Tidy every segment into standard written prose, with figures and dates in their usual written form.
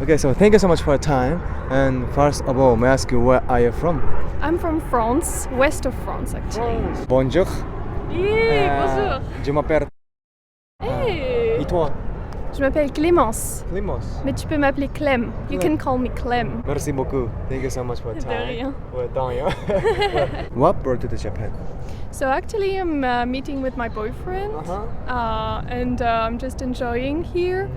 Okay, so thank you so much for your time. And first of all, may I ask you where are you from? I'm from France, west of France actually. Bonjour. Bonjour. Je m'appelle. Hey. Et toi? Je m'appelle Clémence. Clémence. Mais tu peux m'appeler Clem. You can call me Clem. Merci beaucoup. Thank you so much for your De time. rien. Ouais, de rien. What brought you to Japan? So actually I'm meeting with my boyfriend and I'm just enjoying here.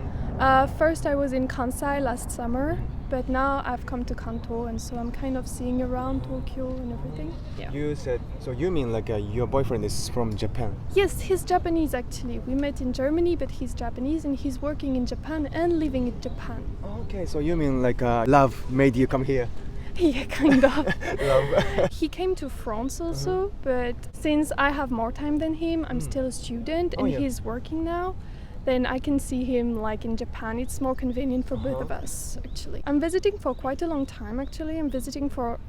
First I was in Kansai last summer, but now I've come to Kanto and so I'm kind of seeing around Tokyo and everything. Yeah. You said, so you mean like your boyfriend is from Japan? Yes, he's Japanese actually. We met in Germany, but he's Japanese and he's working in Japan and living in Japan. Okay, so you mean like love made you come here? Yeah, kind of. Love. He came to France also, but since I have more time than him, I'm still a student and he's working now, then I can see him like in Japan. It's more convenient for both of us actually. I'm visiting for quite a long time actually. I'm visiting for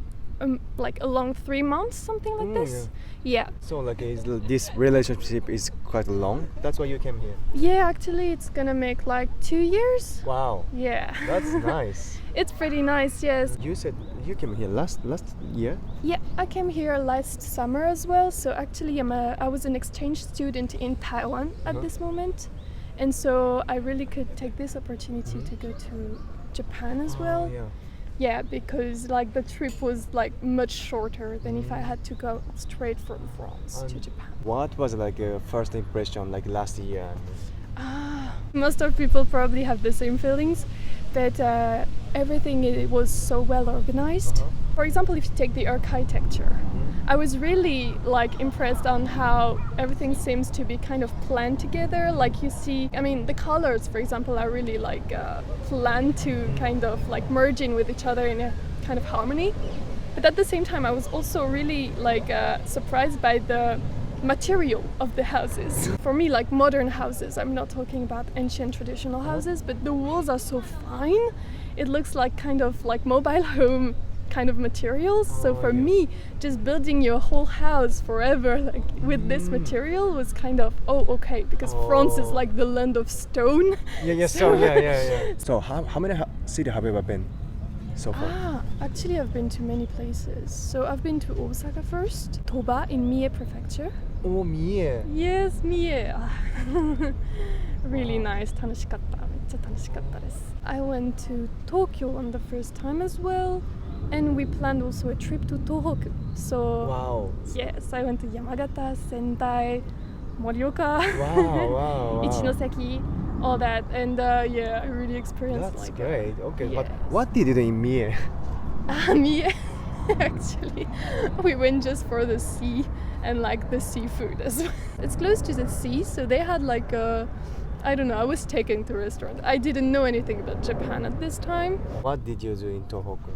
like a long 3 months, something like this. Yeah. So like this relationship is quite long. That's why you came here. Yeah, actually it's gonna make like 2 years. Wow. Yeah. That's nice. It's pretty nice, yes. You said you came here last year? Yeah, I came here last summer as well. So actually I was an exchange student in Taiwan at this moment. And so I really could take this opportunity to go to Japan as well. Yeah, because like the trip was like much shorter than if I had to go straight from France to Japan. What was like your first impression like last year? Most of people probably have the same feelings, but everything it was so well organized. For example, if you take the architecture, I was really like impressed on how everything seems to be kind of planned together. Like you see, I mean, the colors, for example, are really like planned to kind of like merge in with each other in a kind of harmony. But at the same time, I was also really like surprised by the material of the houses. For me, like modern houses, I'm not talking about ancient traditional houses, but the walls are so fine. It looks like kind of like mobile home kind of materials. So for me, just building your whole house forever like with this material was kind of okay, because France is like the land of stone. So how many cities have you ever been so far? Actually I've been to many places. So I've been to Osaka first, Toba in Mie Prefecture. Oh, Mie. Yes, Mie. Really nice. 楽しかった。めっちゃ楽しかったです。I went to Tokyo on the first time as well. And we planned also a trip to Tohoku. So Wow. Yes, I went to Yamagata, Sendai, Morioka, Wow. Ichinoseki, all that. And yeah, I really experienced That's like great. Okay, yes. but what did you do in Mie? Mie. Actually, we went just for the sea and like the seafood as well. It's close to the sea, so they had like I don't know, I was taken to a restaurant. I didn't know anything about Japan at this time. What did you do in Tohoku?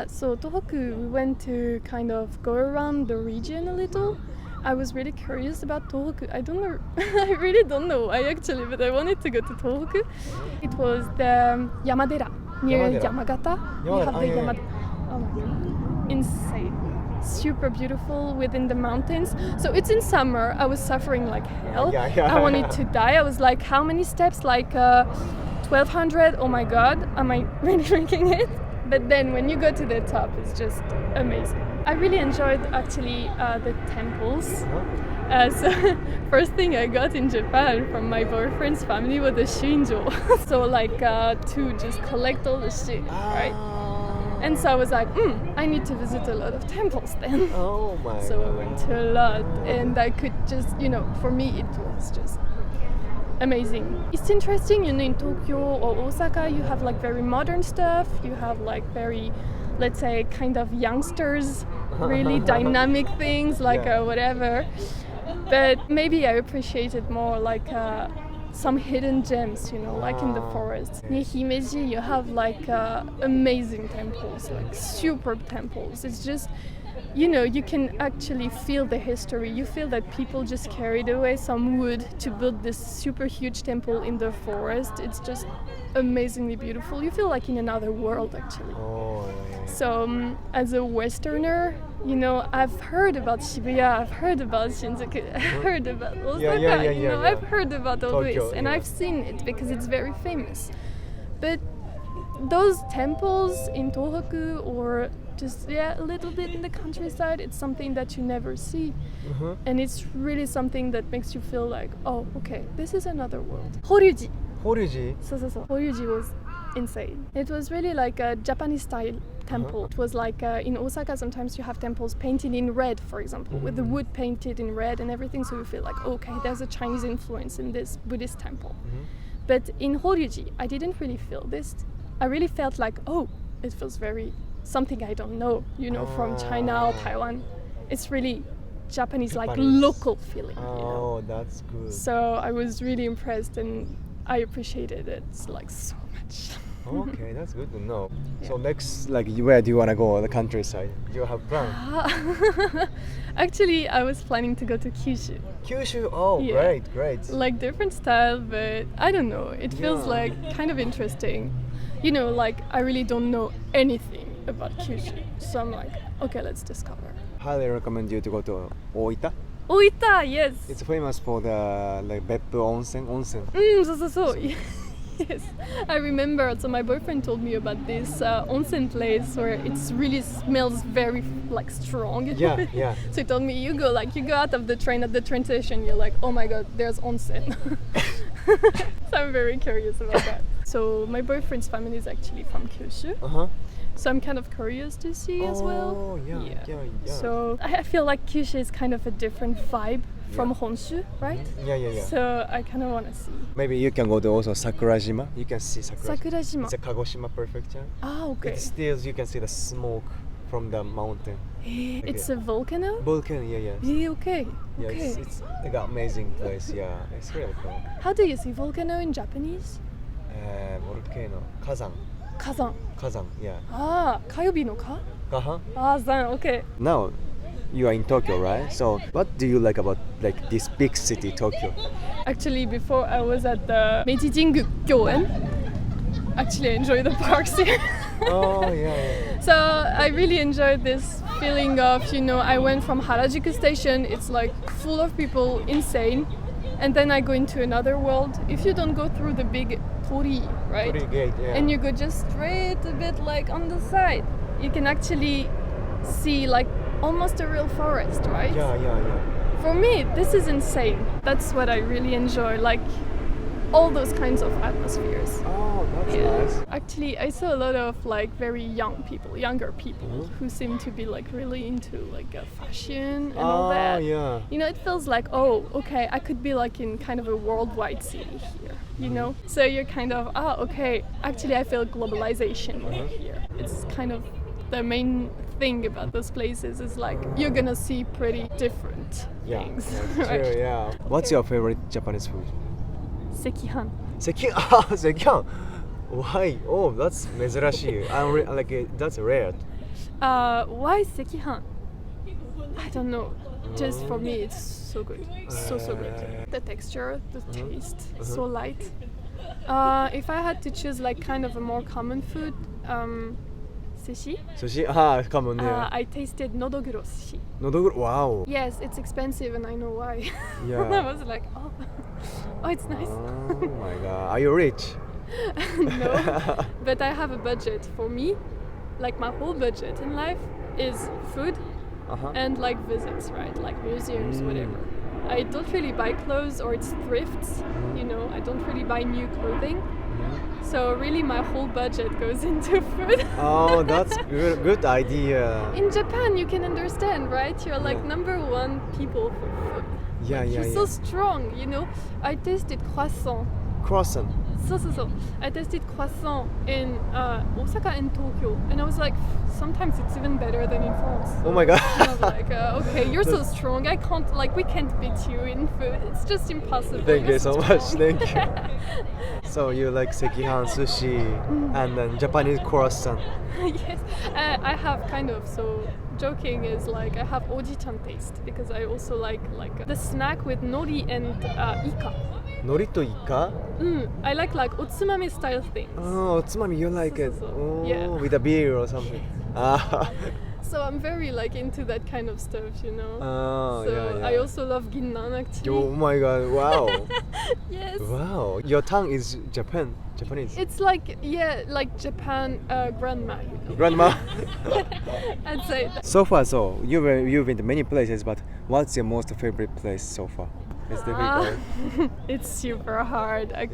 So Tohoku, we went to kind of go around the region a little. I was really curious about Tohoku. I don't know, I really don't know why actually, but I wanted to go to Tohoku. It was the Yamadera near Yamagata. You have the Yamadera. Oh my god, insane. Super beautiful within the mountains. So it's in summer. I was suffering like hell. I wanted to die. I was like, how many steps? Like 1,200. Oh my god, am I really making it? But then when you go to the top, it's just amazing. I really enjoyed actually the temples. So first thing I got in Japan from my boyfriend's family was the shinjo. So like to just collect all the shit, right? And so I was like, I need to visit a lot of temples then. Oh my So I went to a lot, and I could just, for me it was just amazing. It's interesting, in Tokyo or Osaka you have like very modern stuff, you have like very, let's say, kind of youngsters, really dynamic things like whatever. But maybe I appreciated more like some hidden gems, like in the forest. Near Himeji you have like amazing temples, like superb temples. It's just, you can actually feel the history. You feel that people just carried away some wood to build this super huge temple in the forest. It's just amazingly beautiful. You feel like in another world actually. So as a Westerner, I've heard about Shibuya, I've heard about Shinjuku, I've heard about Osaka, I've heard about all Tokyo, this, and I've seen it because it's very famous. But those temples in Tohoku or just a little bit in the countryside, it's something that you never see. And it's really something that makes you feel like, oh, okay, this is another world. Horyuji. Horyuji? So. Horyuji was insane. It was really like a Japanese style temple. It was like in Osaka, sometimes you have temples painted in red, for example, with the wood painted in red and everything, so you feel like, okay, there's a Chinese influence in this Buddhist temple. But in Horyuji, I didn't really feel this. I really felt like, oh, it feels very something I don't know, from China or Taiwan. It's really Japanese, like local feeling. Oh, that's good. So I was really impressed and I appreciated it like so much. Okay, that's good to know. So next, like, where do you want to go? The countryside? Do you have plan? Actually, I was planning to go to Kyushu. Kyushu? Oh, Yeah. great. Like different style, but I don't know. It feels like kind of interesting. Like I really don't know anything about Kyushu. So I'm like, okay, let's discover. Highly recommend you to go to Oita. Oita, yes. It's famous for the like Beppu onsen. So. Yes, I remember. So my boyfriend told me about this onsen place where it really smells very like strong. Yeah. So he told me you go out of the train at the train station. You're like, oh my god, there's onsen. So I'm very curious about that. So my boyfriend's family is actually from Kyushu. So I'm kind of curious to see as well. Oh, yeah. So I feel like Kyushu is kind of a different vibe from Honshu, right? Yeah. So I kind of want to see. Maybe you can go to also Sakurajima. You can see Sakurajima. It's a Kagoshima prefecture. Okay. It's still, you can see the smoke from the mountain. It's a volcano? Volcano, yeah. Okay. Yeah, it's like an amazing place. Yeah, it's really cool. How do you say volcano in Japanese? Volcano, Kazan. Kazan, yeah. Kayobi no ka? Zan, okay. Now, you are in Tokyo, right? So, what do you like about like this big city, Tokyo? Actually, before I was at the Meiji Jingu Gyoen. Actually, I enjoy the parks here. Oh, yeah. So I really enjoyed this feeling of, I went from Harajuku station, it's like full of people, insane. And then I go into another world. If you don't go through the big Tori, right? Tori gate, yeah. And you go just straight a bit like on the side, you can actually see like almost a real forest, right? Yeah. For me, this is insane. That's what I really enjoy, like all those kinds of atmospheres. Oh, that's nice. Actually, I saw a lot of like very younger people who seem to be like really into like fashion and all that. Yeah. It feels like, oh, okay, I could be like in kind of a worldwide city here, So you're kind of, okay, actually I feel globalization here. It's kind of the main thing about those places is like you're gonna see pretty different things. That's true, yeah. What's your favorite Japanese food? Sekihan. Sekihan. Why? Oh, that's 珍しい. That's rare. Why sekihan? I don't know. Just for me, it's so good. So good. The texture, the taste, so light. If I had to choose like kind of a more common food, sushi. Sushi? Common, yeah. I tasted nodoguro sushi. Nodoguro? Wow. Yes, it's expensive and I know why. Yeah. I was like, oh, it's nice. Oh my god. Are you rich? No, but I have a budget. For me, like my whole budget in life is food and like visits, right? Like museums, whatever. I don't really buy clothes or it's thrifts, I don't really buy new clothing. So really my whole budget goes into food. Oh, that's good idea. In Japan, you can understand, right? You're like number one people for food. Yeah. You're so strong, I tasted croissant. Croissant? So. I tasted croissant in Osaka and Tokyo. And I was like, sometimes it's even better than in France. Oh my god. And I was like, okay, you're so strong. We can't beat you in food. It's just impossible. Thank you so much. Thank you. So you like sekihan, sushi, and then Japanese croissant. Yes, I have kind of, so joking is like I have oji-chan taste because I also like the snack with nori and ika. Nori to ika? I like otsumami style things. Oh, otsumami, you like it. So. Oh, Yeah. with a beer or something. So I'm very like into that kind of stuff, you know. Oh, So yeah, yeah. I also love ginnan actually. Oh my god, wow. Yes. Wow. Your tongue is Japanese. It's like like Japan grandma. You know? Grandma. I'd say that. So far, you've been to many places, but what's your most favorite place so far? It's difficult. It's super hard. I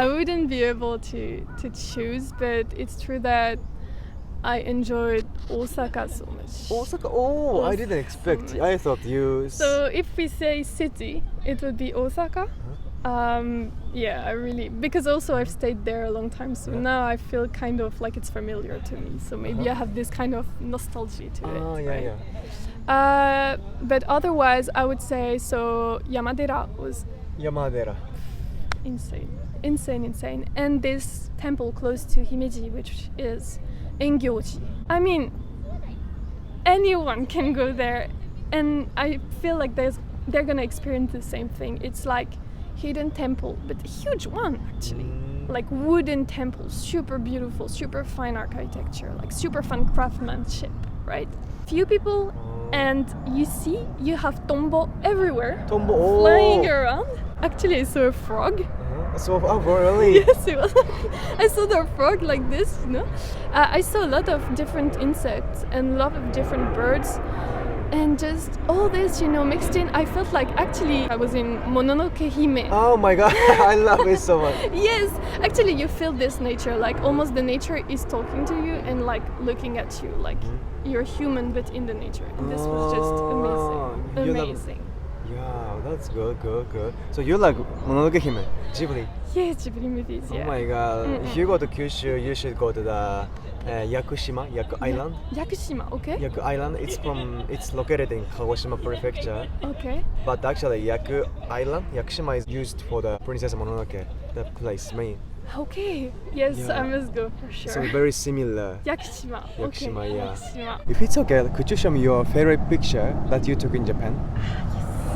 wouldn't be able to choose, but it's true that I enjoyed Osaka so much. Osaka. Oh, I didn't expect. I thought you. So if we say city, it would be Osaka. Yeah, I really, because also I've stayed there a long time, so now I feel kind of like it's familiar to me. So maybe I have this kind of nostalgia to it. Oh, yeah, right? yeah. But otherwise, I would say so. Yamadera was Yamadera. insane, and this temple close to Himeji, which is Engyoji. I mean, anyone can go there, and I feel like they're gonna experience the same thing. It's like hidden temple, but a huge one actually. Like wooden temple, super beautiful, super fine architecture, like super fun craftsmanship, right? Few people, and you have tombo everywhere, flying around. Actually, I saw a frog. Really? Yes, it was. I saw the frog like this, you know. I saw a lot of different insects and a lot of different birds. And just all this, you know, mixed in, I felt like actually I was in Mononoke Hime. Oh my god, I love it so much. Yes, actually you feel this nature, like almost the nature is talking to you and like looking at you, like you're human but in the nature. And this was just amazing. Yeah, that's good. So you like Mononoke Hime, Ghibli? Yeah, Ghibli movies, yeah. Oh my god. If you go to Kyushu, you should go to the Yaku Island. Yakushima, okay. Yaku Island, it's located in Kagoshima Prefecture. Okay. But actually Yaku Island, Yakushima is used for the Princess Mononoke, the place main. Okay, yes, Yeah. I must go for sure. So very similar. Yakushima, okay. Yakushima, yeah. Yakushima. If it's okay, could you show me your favorite picture that you took in Japan?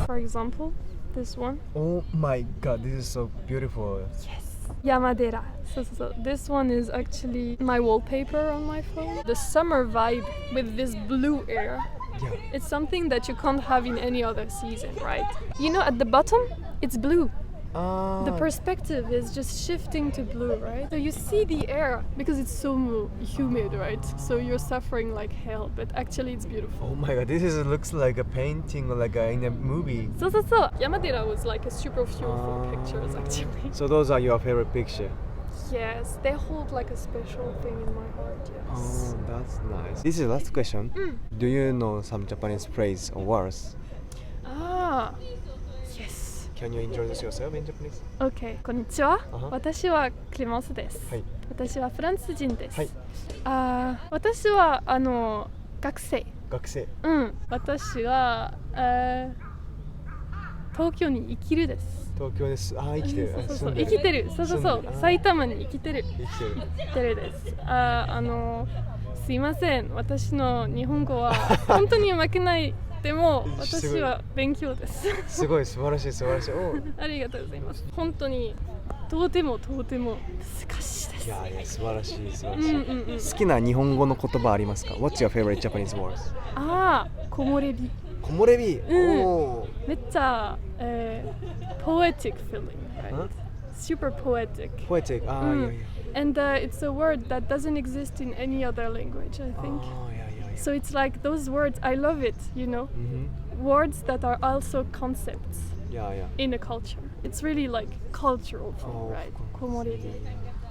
For example, this one. Oh my god, this is so beautiful. Yes. Yamadera. So this one is actually my wallpaper on my phone. The summer vibe with this blue air. Yeah. It's something that you can't have in any other season, right? You know, at the bottom, it's blue. The perspective is just shifting to blue, right? So you see the air because it's so humid, right? So you're suffering like hell, but actually it's beautiful. Oh my god, looks like a painting or like in a movie. So Yamadera was like a super beautiful pictures actually. So those are your favorite picture? Yes, they hold like a special thing in my heart, yes. Oh, that's nice. This is the last question. Do you know some Japanese phrase or words? Yes. Can you introduce yourself in Japanese? Okay, こんにちは。Uh-huh. 私はクレマンスです。はい。私はフランス人です。はい。私は学生。学生。私は東京に生きるです。東京です。生きてる。そう生きてる。そう埼玉に生きてる。生きてる。生きてるです。すいません。私の日本語は本当に負けない。でも私は勉強です。すごい素晴らしい。ありがとうございます。本当にとても難しいです。いや素晴らしい。好きな日本語の言葉ありますか？ What's your favorite Japanese words? 木漏れ日。木漏れ日。めっちゃpoetic feeling, right? Super poetic. Poetic. Yeah. And it's a word that doesn't exist in any other language, I think. So it's like those words, I love it, you know? Words that are also concepts in a culture. It's really like cultural thing, right? Komorebi.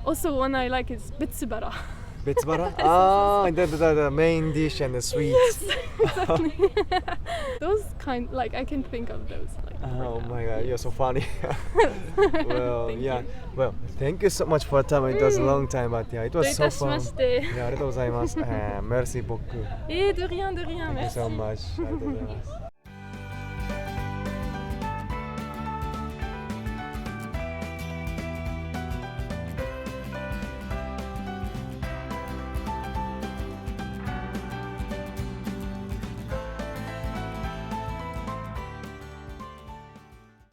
Also one I like is betsubara. Betsubara? The main dish and the sweets. Yes, exactly. Those kind, like I can think of those. Like, oh my god, you're so funny. Well, Well, thank you so much for your time. It was a long time, but it was so fun. ありがとうございます。Merci beaucoup. De rien. Thank you so much. ありがとうございます。